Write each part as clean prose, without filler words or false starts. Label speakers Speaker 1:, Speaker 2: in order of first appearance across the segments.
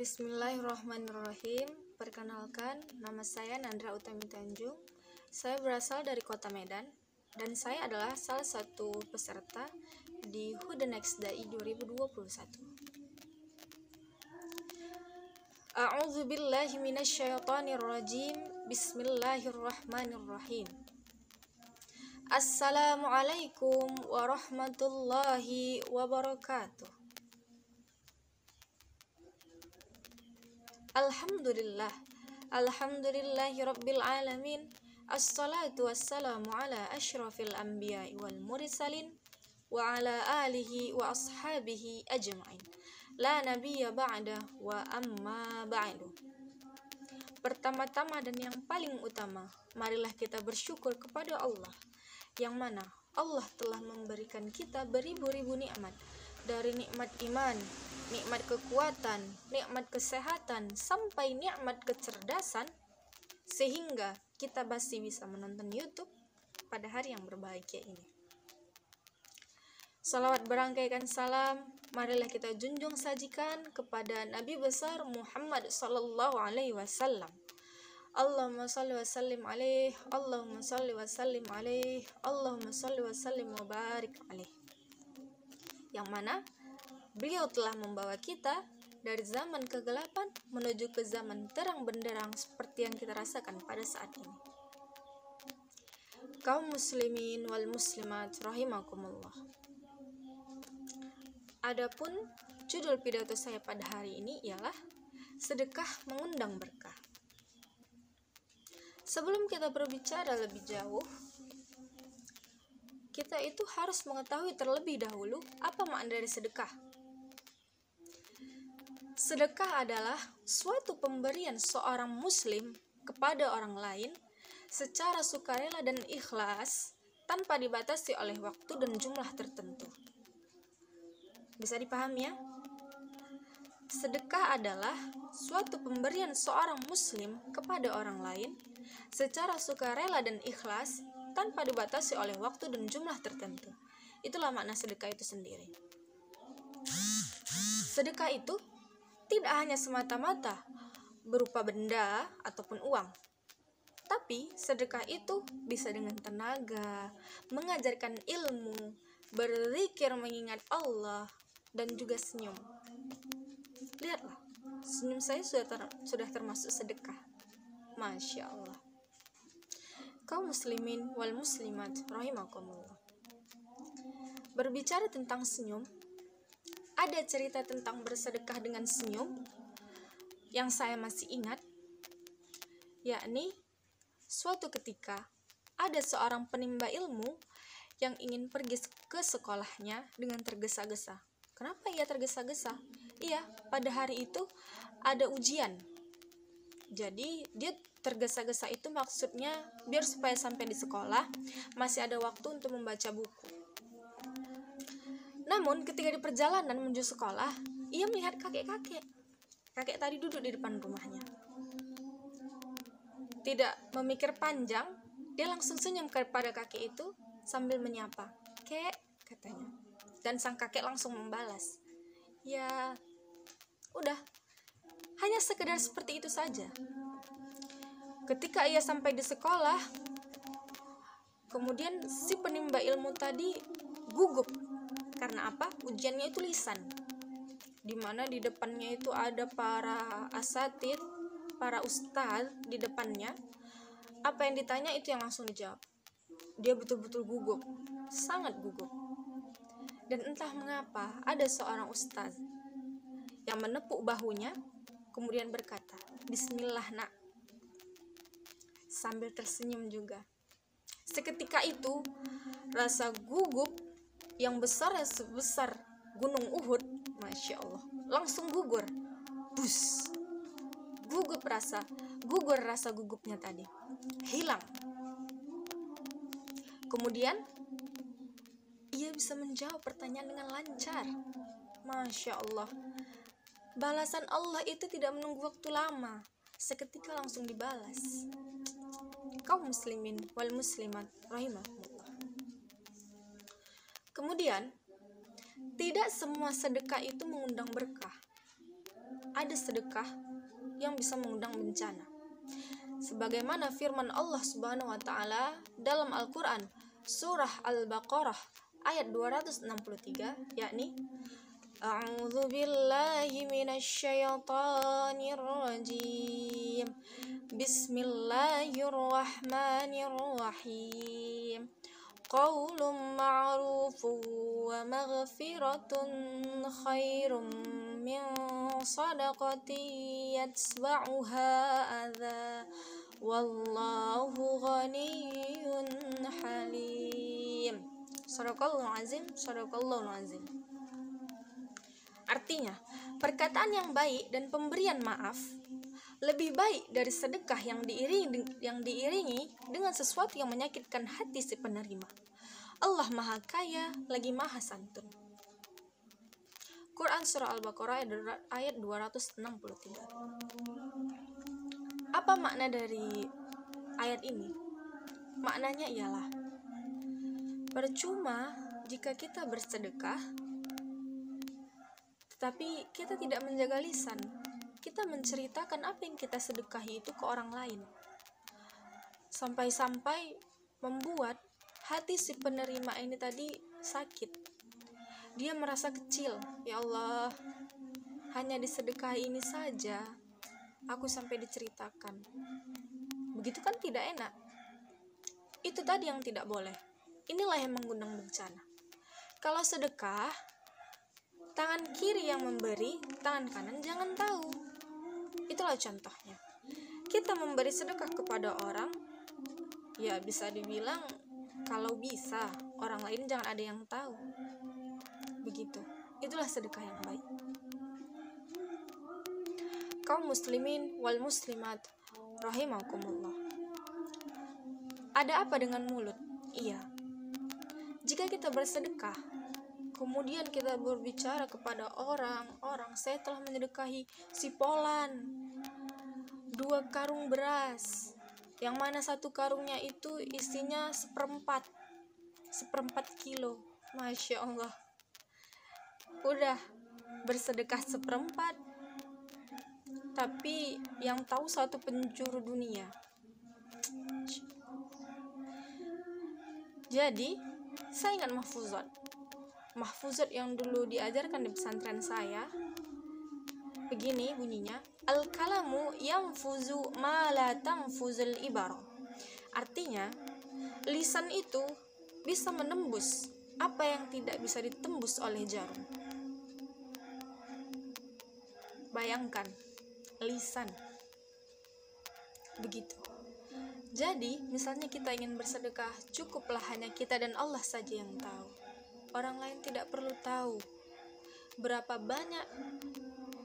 Speaker 1: Bismillahirrahmanirrahim. Perkenalkan, nama saya Nandra Utami Tanjung. Saya berasal dari Kota Medan dan saya adalah salah satu peserta di Who the Next Dai 2021. A'udzu billahi minasyaitonir rajim. Bismillahirrahmanirrahim. Assalamualaikum warahmatullahi wabarakatuh. Alhamdulillahi rabbil alamin. Assalatu wassalamu ala asyrafil anbiya'i wal mursalin wa ala alihi wa ashabihi ajma'in. La nabiyya ba'da wa amma ba'du. Pertama-tama dan yang paling utama, marilah kita bersyukur kepada Allah, yang mana Allah telah memberikan kita beribu-ribu nikmat, dari nikmat iman, nikmat kekuatan, nikmat kesehatan, sampai nikmat kecerdasan, sehingga kita masih bisa menonton YouTube pada hari yang berbahagia ini. Salawat berangkaikan salam, marilah kita junjung sajikan kepada Nabi besar Muhammad sallallahu alaihi wasallam. Allahumma salli wa sallim alaih, Allahumma salli wa sallim alaih, Allahumma salli wa sallim wa barik alaih. Yang mana beliau telah membawa kita dari zaman kegelapan menuju ke zaman terang benderang seperti yang kita rasakan pada saat ini. Kaum muslimin wal muslimat rahimakumullah. Adapun judul pidato saya pada hari ini ialah sedekah mengundang berkah. Sebelum kita berbicara lebih jauh, kita itu harus mengetahui terlebih dahulu apa makna dari sedekah. Sedekah adalah suatu pemberian seorang muslim kepada orang lain secara sukarela dan ikhlas tanpa dibatasi oleh waktu dan jumlah tertentu. Bisa dipahami ya? Sedekah adalah suatu pemberian seorang muslim kepada orang lain secara sukarela dan ikhlas tanpa dibatasi oleh waktu dan jumlah tertentu. Itulah makna sedekah itu sendiri. Sedekah itu tidak hanya semata-mata berupa benda ataupun uang, tapi sedekah itu bisa dengan tenaga, mengajarkan ilmu, berzikir mengingat Allah, dan juga senyum. Lihatlah, senyum saya sudah termasuk sedekah. Masya Allah. Kaum muslimin wal muslimat rahimakumullah. Berbicara tentang senyum, ada cerita tentang bersedekah dengan senyum yang saya masih ingat, yakni suatu ketika ada seorang penimba ilmu yang ingin pergi ke sekolahnya dengan tergesa-gesa. Kenapa ia tergesa-gesa? Iya, pada hari itu ada ujian. Jadi dia tergesa-gesa itu maksudnya biar supaya sampai di sekolah masih ada waktu untuk membaca buku. Namun ketika di perjalanan menuju sekolah, ia melihat kakek-kakek. Kakek tadi duduk di depan rumahnya. Tidak memikir panjang, dia langsung senyum kepada kakek itu sambil menyapa. "Kek," katanya. Dan sang kakek langsung membalas. Ya, udah. Hanya sekedar seperti itu saja. Ketika ia sampai di sekolah, kemudian si penimba ilmu tadi gugup. Karena apa? Ujiannya itu lisan. Di mana di depannya itu ada para asatid, para ustadz di depannya. Apa yang ditanya itu yang langsung dijawab. Dia betul-betul gugup, sangat gugup. Dan entah mengapa ada seorang ustadz yang menepuk bahunya, kemudian berkata, "Bismillah nak," sambil tersenyum juga. Seketika itu, rasa gugup yang besarnya sebesar gunung Uhud, Masya Allah, langsung gugur. Bus. Gugur rasa gugupnya tadi. Hilang. Kemudian, ia bisa menjawab pertanyaan dengan lancar. Masya Allah. Balasan Allah itu tidak menunggu waktu lama. Seketika langsung dibalas. Kaum muslimin wal muslimat rahimahullah. Kemudian, tidak semua sedekah itu mengundang berkah. ada sedekah yang bisa mengundang bencana. Sebagaimana firman Allah Subhanahu wa taala dalam Al-Qur'an surah Al-Baqarah ayat 263, yakni A'udzu billahi minasyaitonir rajim. Bismillahirrahmanirrahim. Qaulun ma'rufun wa maghfiratun khairum min sadaqatin yatba'uha adza wallahu ghaniyyun halim. Shadaqallahu azim, shadaqallahu azim. Artinya, perkataan yang baik dan pemberian maaf lebih baik dari sedekah yang diiringi dengan sesuatu yang menyakitkan hati si penerima. Allah Maha Kaya lagi Maha Santun. Quran Surah Al-Baqarah ayat 263. Apa makna dari ayat ini? Maknanya ialah, percuma jika kita bersedekah tetapi kita tidak menjaga lisan. Kita menceritakan apa yang kita sedekahi itu ke orang lain, sampai-sampai membuat hati si penerima ini tadi sakit. Dia merasa kecil. Ya Allah, hanya disedekahi ini saja aku sampai diceritakan. Begitu kan tidak enak. Itu tadi yang tidak boleh. Inilah yang mengundang bencana. Kalau sedekah, tangan kiri yang memberi, tangan kanan jangan tahu. Itulah contohnya. Kita memberi sedekah kepada orang, ya bisa dibilang kalau bisa orang lain jangan ada yang tahu. Begitu. Itulah sedekah yang baik. Kaum muslimin wal muslimat rahimakumullah. Ada apa dengan mulut? Iya. Jika kita bersedekah, kemudian kita berbicara kepada orang, saya telah menyedekahi si Polan 2 karung beras, yang mana 1 karungnya itu isinya seperempat kilo. Masya Allah. Udah bersedekah seperempat, tapi yang tahu 1 penjuru dunia. Jadi saya ingat mahfuzat yang dulu diajarkan di pesantren saya. Begini bunyinya, al-kalamu yanfuzu ma la tanfuzul ibarah. Artinya, lisan itu bisa menembus apa yang tidak bisa ditembus oleh jarum. Bayangkan, lisan. Begitu. Jadi, misalnya kita ingin bersedekah, cukuplah hanya kita dan Allah saja yang tahu. Orang lain tidak perlu tahu berapa banyak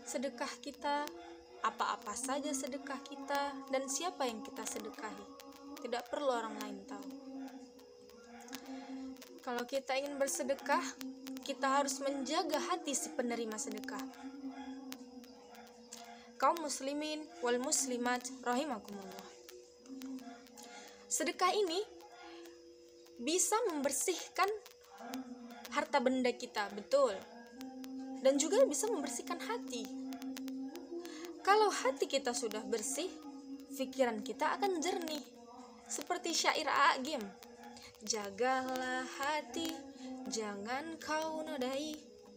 Speaker 1: sedekah kita, apa-apa saja sedekah kita, dan siapa yang kita sedekahi. Tidak perlu orang lain tahu. Kalau kita ingin bersedekah, kita harus menjaga hati si penerima sedekah. Kaum muslimin wal muslimat rahimakumullah. Sedekah ini bisa membersihkan harta benda kita, betul. Dan juga bisa membersihkan hati. Kalau hati kita sudah bersih, pikiran kita akan jernih. Seperti syair A'agim. Jagalah hati, jangan kau nodai.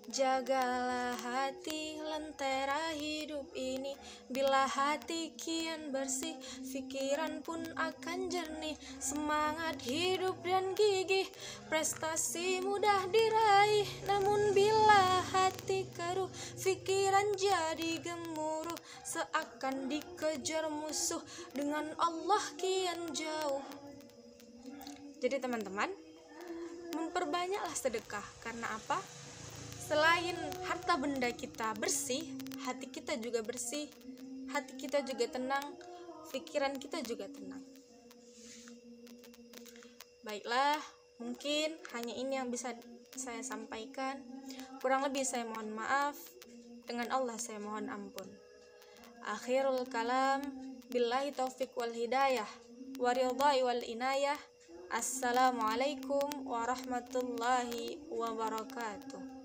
Speaker 1: Jagalah hati, lentera hidup ini. Bila hati kian bersih, pikiran pun akan jernih. Semangat hidup dan gigih, prestasi mudah diraih. Namun bila hati keruh, pikiran jadi gemuruh. Seakan dikejar musuh, dengan Allah kian jauh. Jadi teman-teman, memperbanyaklah sedekah. Karena apa? Selain harta benda kita bersih, hati kita juga bersih, hati kita juga tenang, pikiran kita juga tenang. Baiklah, mungkin hanya ini yang bisa saya sampaikan. Kurang lebih saya mohon maaf. Dengan Allah saya mohon ampun. Akhirul kalam, billahi taufiq wal hidayah, waridhai wal inayah. Assalamualaikum warahmatullahi wabarakatuh.